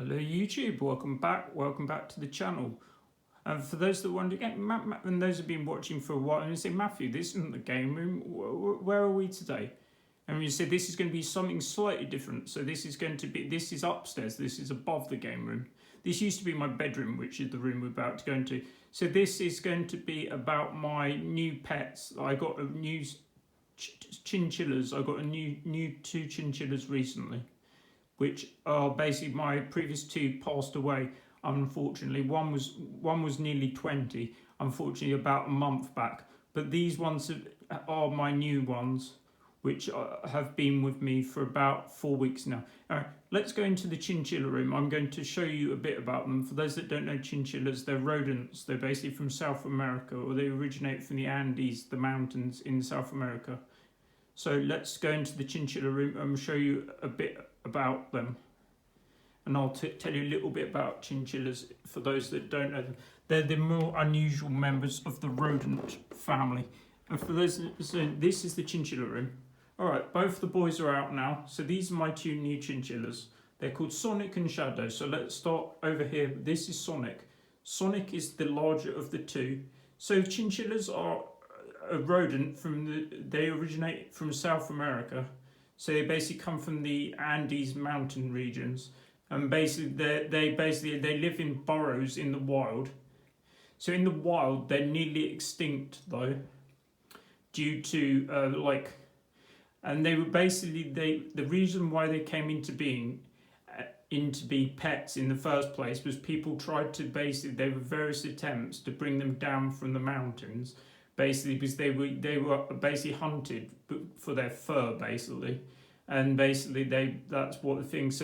Hello YouTube, welcome back to the channel. And for those that wonder, and those who've been watching for a while, and you say, Matthew, this isn't the game room, where are we today? And you say, this is going to be something slightly different. So this is upstairs, this is above the game room. This used to be my bedroom, which is the room we're about to go into. So this is going to be about my new pets. I got a new chinchillas, I got a new two chinchillas recently, which are basically my previous two passed away, unfortunately. One was nearly 20, unfortunately about a month back. But these ones are my new ones, which have been with me for about 4 weeks now. All right, let's go into the chinchilla room. I'm going to show you a bit about them. For those that don't know chinchillas, they're rodents. They're basically from South America, or they originate from the Andes, the mountains in South America. So let's go into the chinchilla room and show you a bit about them. And I'll tell you a little bit about chinchillas for those that don't know them. They're the more unusual members of the rodent family. And for those, so this is the chinchilla room. All right, both the boys are out now. So these are my two new chinchillas. They're called Sonic and Shadow. So let's start over here. This is Sonic. Sonic is the larger of the two. So chinchillas are a rodent they originate from South America. So they basically come from the Andes mountain regions, and basically they live in burrows in the wild. So in the wild they're nearly extinct though, due to and they were basically the reason why they came into being to be pets in the first place was people tried to there were various attempts to bring them down from the mountains. Basically, because they were basically hunted for their fur, basically, and basically that's what the thing. So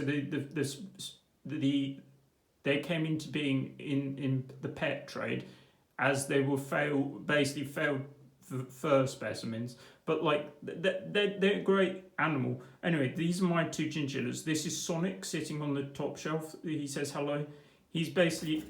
they came into being in the pet trade as they were failed fur specimens. But they're a great animal. Anyway, these are my two chinchillas. This is Sonic sitting on the top shelf. He says hello. He's basically.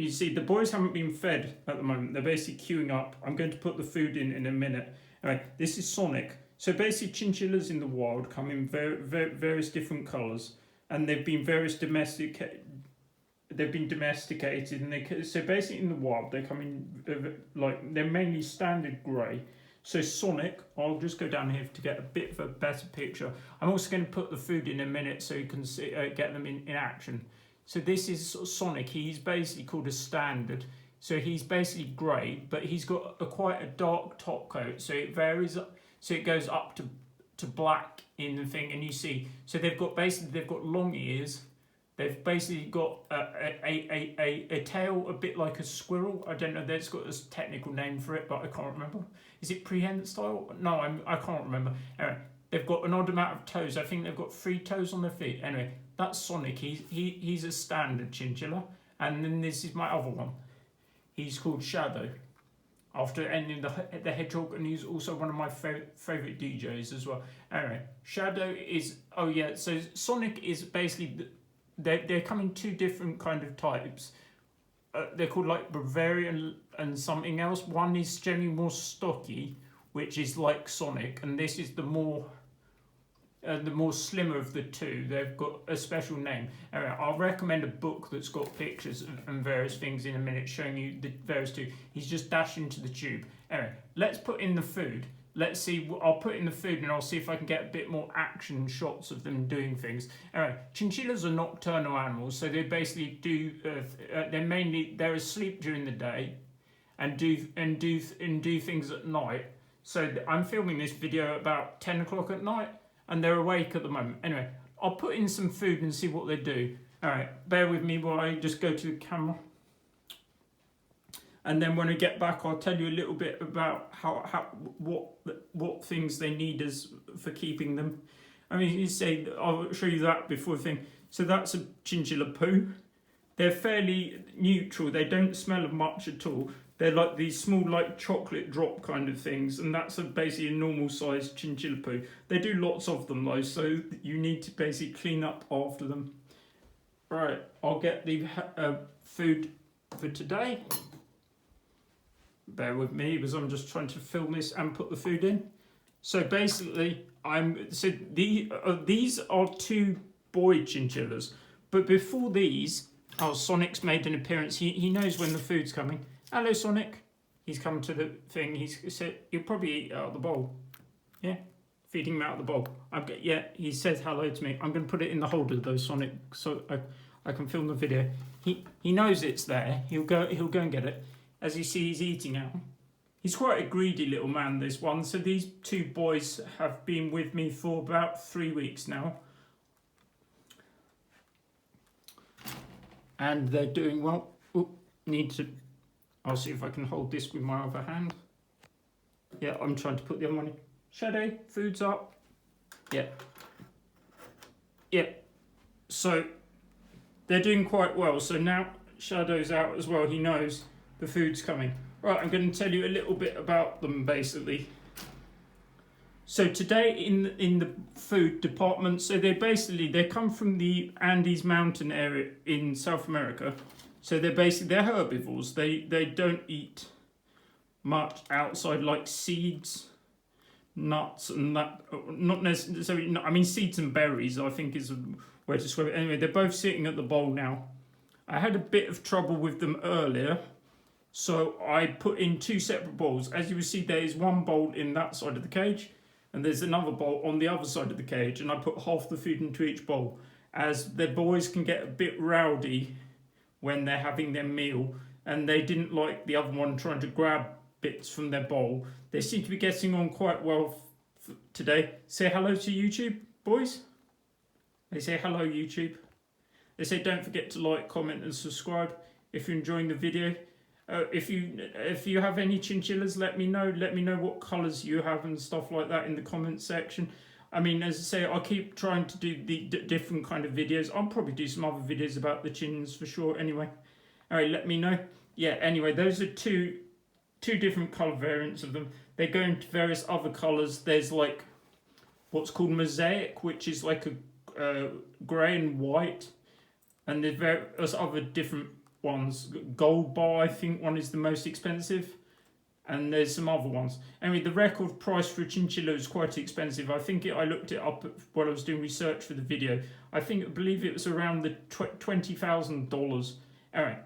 You see, the boys haven't been fed at the moment. They're basically queuing up. I'm going to put the food in a minute. Anyway, this is Sonic. So basically, chinchillas in the wild come in various different colours, and they've been domesticated, and so basically in the wild they come in they're mainly standard grey. So Sonic, I'll just go down here to get a bit of a better picture. I'm also going to put the food in a minute so you can see, get them in action. So this is Sonic. He's basically called a standard. So he's basically grey, but he's got quite a dark top coat. So it varies. So it goes up to black in the thing, and you see. So they've got long ears. They've basically got a tail a bit like a squirrel. I don't know. They've got a technical name for it, but I can't remember. Is it prehensile? No, I can't remember. Anyway, they've got an odd amount of toes. I think they've got 3 toes on their feet. Anyway. That's Sonic. He's a standard chinchilla, and then this is my other one. He's called Shadow, after ending the hedgehog, and he's also one of my favorite DJs as well. Anyway, Shadow is So Sonic is basically they come in 2 different kind of types. They're called Bavarian and something else. One is generally more stocky, which is like Sonic, and this is the more slimmer of the 2. They've got a special name. Anyway, I'll recommend a book that's got pictures and various things in a minute showing you the various 2. He's just dashed into the tube. Anyway, let's put in the food. Let's see. I'll put in the food and I'll see if I can get a bit more action shots of them doing things. Anyway, chinchillas are nocturnal animals, so they basically do. They're asleep during the day, and do things at night. So I'm filming this video about 10 o'clock at night. And they're awake at the moment. Anyway, I'll put in some food and see what they do. All right, bear with me while I just go to the camera. And then when I get back, I'll tell you a little bit about what things they need for keeping them. I mean, I'll show you that before the thing. So that's a chinchilla poo. They're fairly neutral. They don't smell of much at all. They're like these small, chocolate drop kind of things, and that's basically a normal sized chinchilla poo. They do lots of them though, so you need to basically clean up after them. Right, I'll get the food for today. Bear with me because I'm just trying to film this and put the food in. So basically, these are 2 boy chinchillas. But before these, oh, Sonic's made an appearance. He knows when the food's coming. Hello, Sonic. He's come to the thing. He's said he'll probably eat out of the bowl. Yeah, feeding him out of the bowl. Yeah, he says hello to me. I'm going to put it in the holder though, Sonic, so I can film the video. He knows it's there. He'll go and get it. As you see, he's eating out. He's quite a greedy little man, this one. So these two boys have been with me for about 3 weeks now. And they're doing well. Ooh, I'll see if I can hold this with my other hand. Yeah, I'm trying to put the other one in. Shadow, food's up. Yeah. Yeah. So they're doing quite well. So now Shadow's out as well. He knows the food's coming. Right, I'm going to tell you a little bit about them basically. So today in the food department, so they come from the Andes mountain area in South America. So they're herbivores. They don't eat much outside, like seeds, nuts, and that. Not necessarily. I mean, seeds and berries, I think, is a way to describe it. Anyway, they're both sitting at the bowl now. I had a bit of trouble with them earlier, so I put in 2 separate bowls. As you will see, there is one bowl in that side of the cage, and there's another bowl on the other side of the cage, and I put half the food into each bowl, as the boys can get a bit rowdy when they're having their meal, and they didn't like the other one trying to grab bits from their bowl. They seem to be getting on quite well today. Say hello to YouTube, boys. They say hello, YouTube. They say don't forget to like, comment and subscribe if you're enjoying the video. If you have any chinchillas, let me know. Let me know what colours you have and stuff like that in the comments section. I mean, as I say, I'll keep trying to do the different kind of videos. I'll probably do some other videos about the chins for sure anyway. Alright, let me know. Yeah, anyway, those are two different colour variants of them. They go into various other colours. There's like what's called mosaic, which is like a grey and white. And there's various other different ones. Gold bar, I think one is the most expensive. And there's some other ones. Anyway, the record price for a chinchilla is quite expensive. I think I looked it up while I was doing research for the video. I believe it was around the $20,000. Anyway,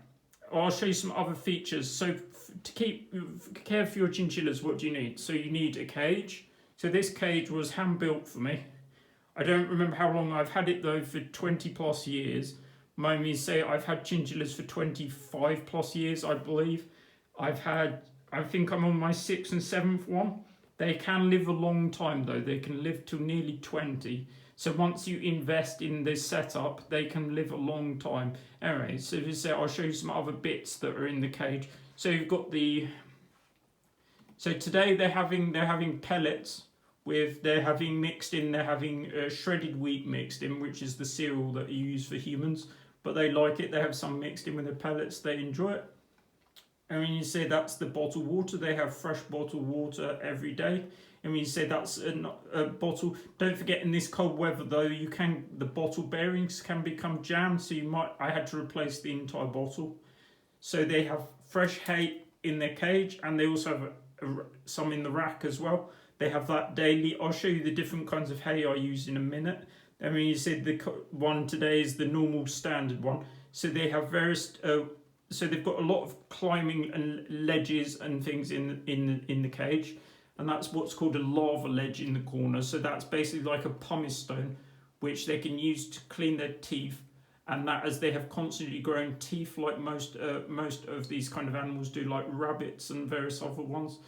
I'll show you some other features. So to care for your chinchillas, what do you need? So you need a cage. So this cage was hand built for me. I don't remember how long I've had it though, for 20 plus years. Mommy say I've had chinchillas for 25 plus years, I believe. I think I'm on my 6th and 7th one. They can live a long time though. They can live till nearly 20. So once you invest in this setup, they can live a long time. Anyway, so as I say, I'll show you some other bits that are in the cage. So you've got so today they're having pellets they're having shredded wheat mixed in, which is the cereal that you use for humans. But they like it. They have some mixed in with the pellets. They enjoy it. And when you say that's the bottled water, they have fresh bottled water every day. And when you say that's a bottle, don't forget in this cold weather though, the bottle bearings can become jammed. So I had to replace the entire bottle. So they have fresh hay in their cage, and they also have some in the rack as well. They have that daily. I'll show you the different kinds of hay I use in a minute. I mean, you said the one today is the normal standard one. So they have various. So they've got a lot of climbing and ledges and things in the cage, and that's what's called a lava ledge in the corner. So that's basically like a pumice stone, which they can use to clean their teeth. And that, as they have constantly growing teeth, like most of these kind of animals do, like rabbits and various other ones.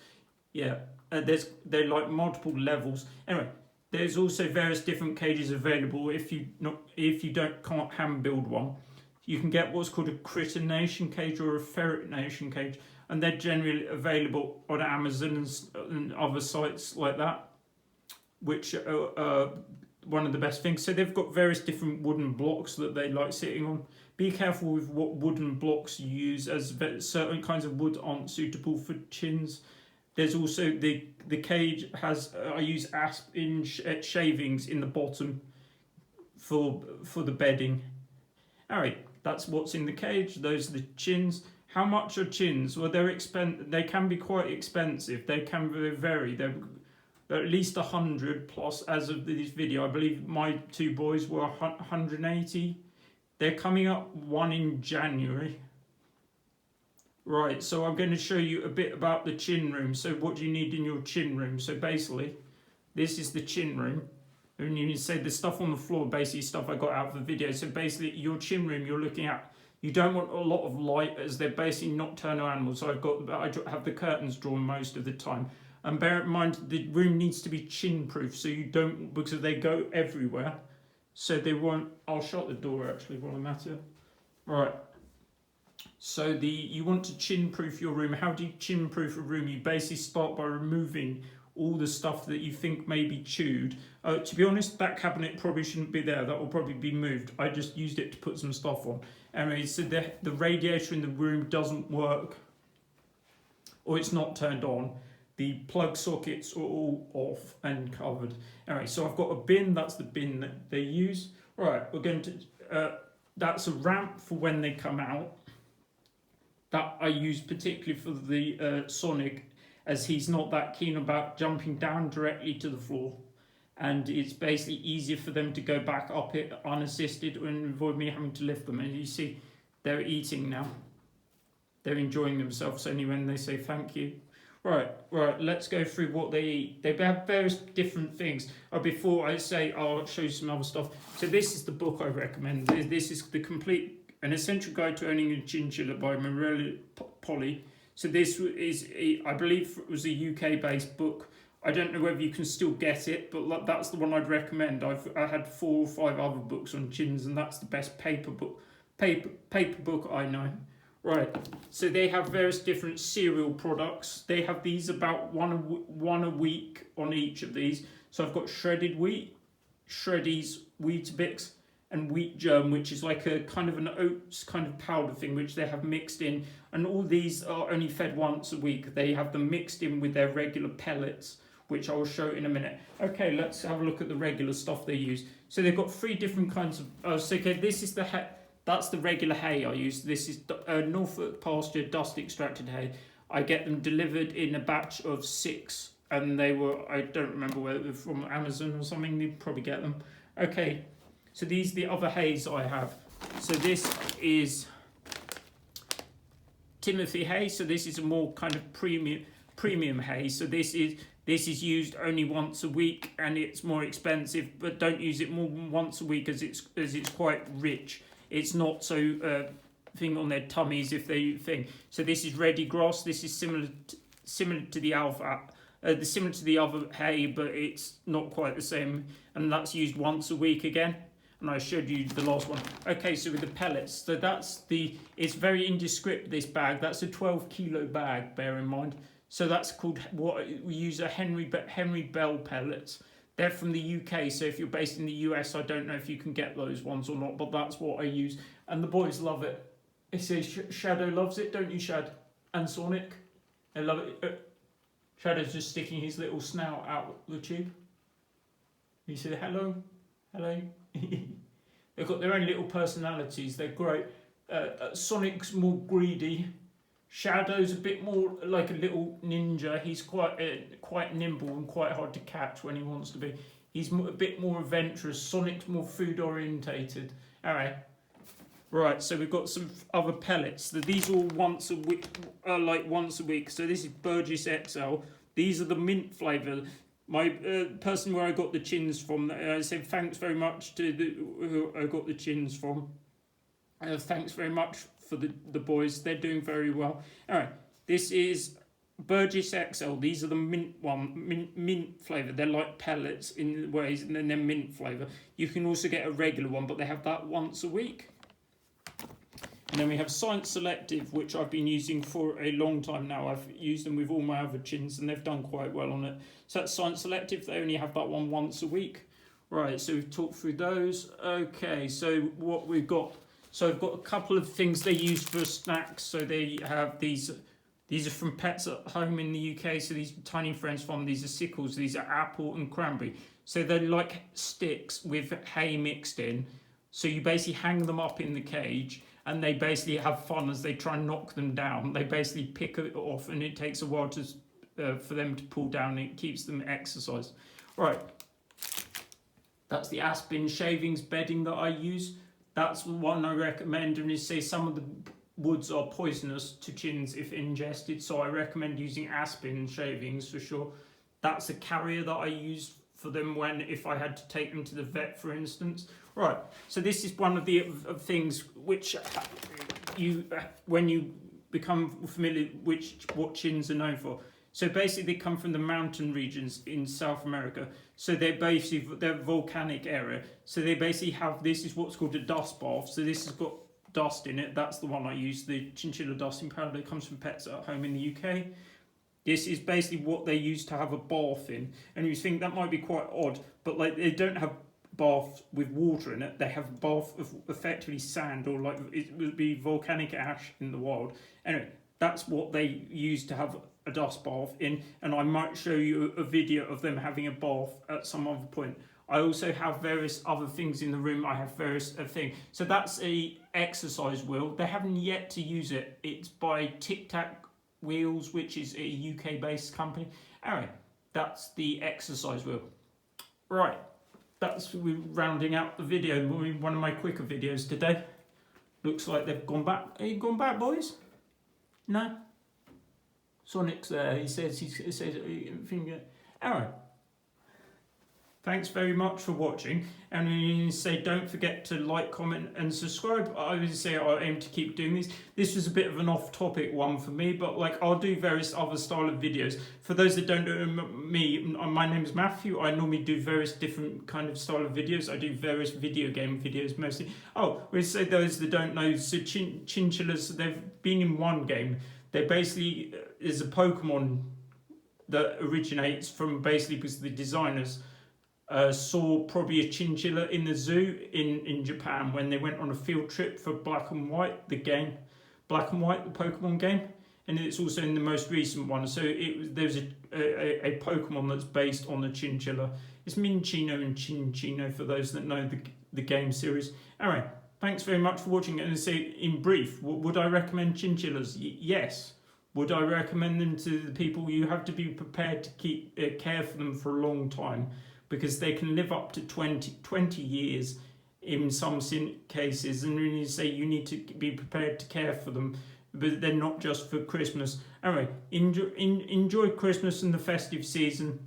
Yeah, they're like multiple levels. Anyway, there's also various different cages available. If you can't hand build one, you can get what's called a critination cage or a ferritination cage, and they're generally available on Amazon and other sites like that, which are one of the best things. So they've got various different wooden blocks that they like sitting on. Be careful with what wooden blocks you use, as certain kinds of wood aren't suitable for chins. There's also the cage has I use asp in shavings in the bottom for the bedding. All right, that's what's in the cage. Those are the chins. How much are chins? Well, they can be quite expensive. They can vary. They're at least 100 plus as of this video. I believe my two boys were 180 They're coming up one in January. Right, so I'm going to show you a bit about the chin room. So what do you need in your chin room? So basically, this is the chin room. And you say the stuff on the floor, basically stuff I got out of the video. So basically, your chin room you're looking at, you don't want a lot of light as they're basically nocturnal animals. So I have the curtains drawn most of the time. And bear in mind, the room needs to be chin proof, so you don't, because they go everywhere. So they won't, I'll shut the door actually while I'm at it. Right. So you want to chin proof your room. How do you chin proof a room? You basically start by removing all the stuff that you think may be chewed. To be honest, that cabinet probably shouldn't be there. That will probably be moved. I just used it to put some stuff on. Anyway, so the radiator in the room doesn't work, or it's not turned on. The plug sockets are all off and covered. Anyway, so I've got a bin. That's the bin that they use. Right, we're going to. That's a ramp for when they come out. That I use particularly for the Sonic, as he's not that keen about jumping down directly to the floor, and it's basically easier for them to go back up it unassisted and avoid me having to lift them. And you see, they're eating now. They're enjoying themselves only when they say thank you. Right, let's go through what they eat. They have various different things. Before I say, I'll show you some other stuff. So this is the book I recommend. This is An Essential Guide to Owning a Chinchilla by Morelli Polly. So this is, I believe it was a UK-based book. I don't know whether you can still get it, but that's the one I'd recommend. I had 4 or 5 other books on chins, and that's the best paper book I know. Right, so they have various different cereal products. They have these about one a week on each of these. So I've got shredded wheat, Shreddies, Weetabix, and wheat germ, which is like a kind of an oats kind of powder thing, which they have mixed in. And all these are only fed once a week. They have them mixed in with their regular pellets, which I will show in a minute. Okay, let's have a look at the regular stuff they use. So they've got 3 different kinds of. So okay, this is that's the regular hay I use. This is Norfolk pasture dust extracted hay. I get them delivered in a batch of 6, and they were, I don't remember whether they're from Amazon or something. You probably get them. Okay, so these are the other hays I have. So this is Timothy hay. So this is a more kind of premium hay. So this is used only once a week, and it's more expensive. But don't use it more than once a week, as it's quite rich. It's not so thing on their tummies if they thing. So this is ready grass. This is similar to the alpha, similar to the other hay, but it's not quite the same. And that's used once a week again. And I showed you the last one. Okay, so with the pellets, so it's very indescript, this bag. That's a 12-kilo bag, bear in mind. So that's called, what we use, a Henry Bell pellets. They're from the UK, so if you're based in the US, I don't know if you can get those ones or not, but that's what I use. And the boys love it. It says Shadow loves it, don't you, Shad? And Sonic, they love it. Shadow's just sticking his little snout out the tube. He said, hello. They've got their own little personalities. They're great. Sonic's more greedy. Shadow's a bit more like a little ninja. He's quite nimble and quite hard to catch when he wants to be. He's a bit more adventurous. Sonic's more food orientated. All right. Right, so we've got some other pellets. These are all once a week. So this is Burgess XL. These are the mint flavour. My person where I got the chins from, I said thanks very much to who I got the chins from. Thanks very much for the boys. They're doing very well. All right, this is Burgess XL. These are the mint flavour. They're like pellets in ways, and then they're mint flavour. You can also get a regular one, but they have that once a week. And then we have Science Selective, which I've been using for a long time now. I've used them with all my other chins, and they've done quite well on it. So that's Science Selective. They only have that one once a week. Right, so we've talked through those. Okay, so what we've got. So I've got a couple of things they use for snacks. So they have these are from Pets at Home in the UK. So these Tiny Friends Farm, these are sickles. These are apple and cranberry. So they're like sticks with hay mixed in. So you basically hang them up in the cage, and they basically have fun as they try and knock them down. They basically pick it off, and it takes a while for them to pull down. And it keeps them exercised. Right. That's the Aspen shavings bedding that I use. That's the one I recommend. And you say some of the woods are poisonous to chins if ingested, so I recommend using aspen shavings for sure. That's a carrier that I used for them if I had to take them to the vet, for instance. Right, so this is one of the things which when you become familiar what chins are known for. So basically they come from the mountain regions in South America. So they're volcanic area. So they basically have, this is what's called a dust bath. So this has got dust in it. That's the one I use, the chinchilla dusting powder that comes from Pets at Home in the UK. This is basically what they use to have a bath in. And you think that might be quite odd, but like they don't have bath with water in it. They have a bath of effectively sand, or like it would be volcanic ash in the wild. Anyway, that's what they use to have a dust bath in, and I might show you a video of them having a bath at some other point. I also have various other things in the room. I have various things. So that's a exercise wheel. They haven't yet to use it. It's by Tic Tac Wheels, which is a UK based company. Anyway, that's the exercise wheel. Right, we're rounding out the video. One of my quicker videos today. Looks like they've gone back. Are you gone back, boys? No? Sonic's there. He says anyway. Thanks very much for watching, and you say don't forget to like, comment and subscribe. I would say I aim to keep doing these. This was a bit of an off-topic one for me, but like I'll do various other style of videos. For those that don't know me, my name is Matthew. I normally do various different kind of style of videos. I do various video game videos mostly. Oh, we say those that don't know, so chinchillas, they've been in one game. They basically is a Pokemon that originates from basically because the designers saw probably a chinchilla in the zoo in Japan when they went on a field trip for Black and White, the game, Black and White, the Pokemon game, and it's also in the most recent one. So there's a Pokemon that's based on the chinchilla. It's Minccino and Chinchino for those that know the game series. Anyway, thanks very much for watching. And say in brief, would I recommend chinchillas? Yes. Would I recommend them to the people? You have to be prepared to keep care for them for a long time, because they can live up to 20 years in some cases, and when you say you need to be prepared to care for them, but they're not just for Christmas. Anyway, enjoy Christmas and the festive season.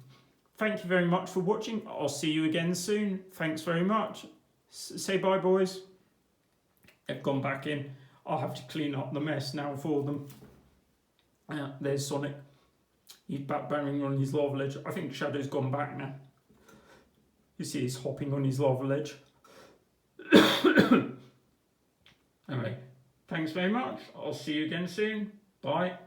Thank you very much for watching. I'll see you again soon. Thanks very much. Say bye, boys. They've gone back in. I'll have to clean up the mess now for them. There's Sonic. He's back banging on his lava ledge. I think Shadow's gone back now. You see he's hopping on his lava ledge. Anyway, thanks very much. I'll see you again soon. Bye.